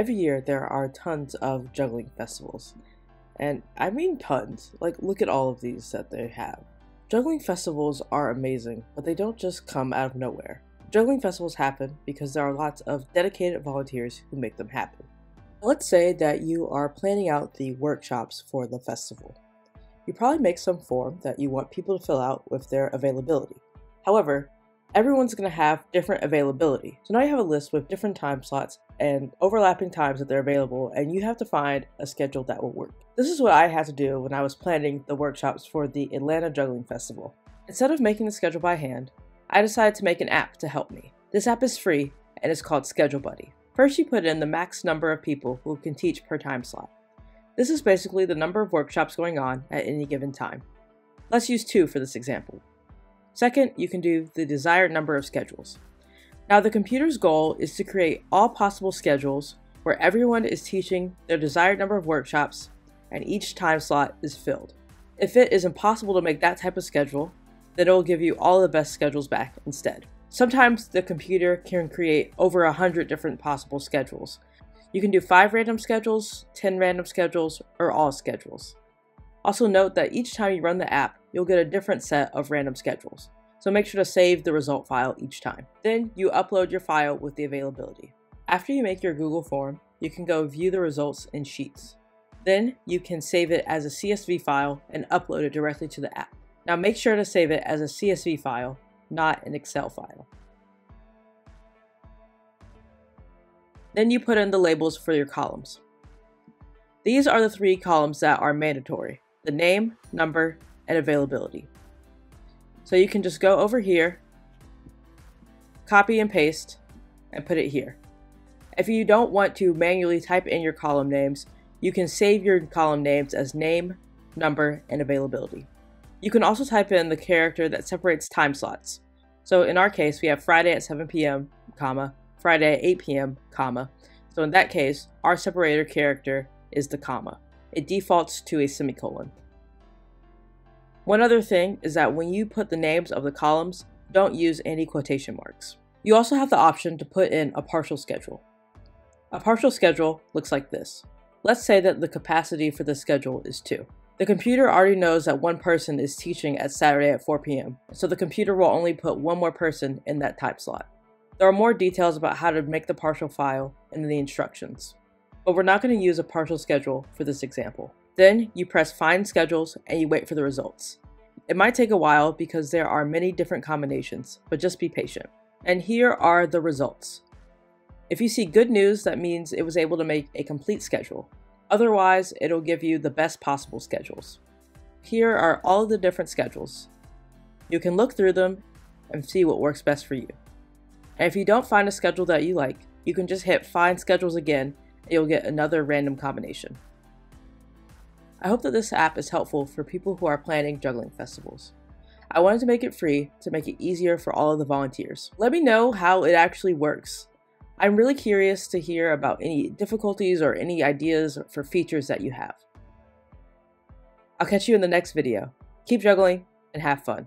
Every year there are tons of juggling festivals. And I mean tons. Like, look at all of these that they have. Juggling festivals are amazing, but they don't just come out of nowhere. Juggling festivals happen because there are lots of dedicated volunteers who make them happen. Let's say that you are planning out the workshops for the festival. You probably make some form that you want people to fill out with their availability. However, everyone's going to have different availability. So now you have a list with different time slots and overlapping times that they're available, and you have to find a schedule that will work. This is what I had to do when I was planning the workshops for the Atlanta Juggling Festival. Instead of making the schedule by hand, I decided to make an app to help me. This app is free and it's called Schedule Buddy. First, you put in the max number of people who can teach per time slot. This is basically the number of workshops going on at any given time. Let's use 2 for this example. Second, you can do the desired number of schedules. Now, the computer's goal is to create all possible schedules where everyone is teaching their desired number of workshops and each time slot is filled. If it is impossible to make that type of schedule, then it will give you all the best schedules back instead. Sometimes the computer can create over 100 different possible schedules. You can do 5 random schedules, 10 random schedules, or all schedules. Also note that each time you run the app, you'll get a different set of random schedules. So make sure to save the result file each time. Then you upload your file with the availability. After you make your Google form, you can go view the results in Sheets. Then you can save it as a CSV file and upload it directly to the app. Now make sure to save it as a CSV file, not an Excel file. Then you put in the labels for your columns. These are the 3 columns that are mandatory: the name, number, and availability. So you can just go over here, copy and paste, and put it here. If you don't want to manually type in your column names, you can save your column names as name, number, and availability. You can also type in the character that separates time slots. So in our case, we have Friday at 7 p.m., comma, Friday at 8 p.m., comma. So in that case, our separator character is the comma. It defaults to a semicolon. One other thing is that when you put the names of the columns, don't use any quotation marks. You also have the option to put in a partial schedule. A partial schedule looks like this. Let's say that the capacity for the schedule is 2. The computer already knows that one person is teaching at Saturday at 4 p.m., so the computer will only put one more person in that time slot. There are more details about how to make the partial file in the instructions, but we're not going to use a partial schedule for this example. Then you press Find Schedules and you wait for the results. It might take a while because there are many different combinations, but just be patient. And here are the results. If you see good news, that means it was able to make a complete schedule. Otherwise, it'll give you the best possible schedules. Here are all of the different schedules. You can look through them and see what works best for you. And if you don't find a schedule that you like, you can just hit Find Schedules again and you'll get another random combination. I hope that this app is helpful for people who are planning juggling festivals. I wanted to make it free to make it easier for all of the volunteers. Let me know how it actually works. I'm really curious to hear about any difficulties or any ideas for features that you have. I'll catch you in the next video. Keep juggling and have fun.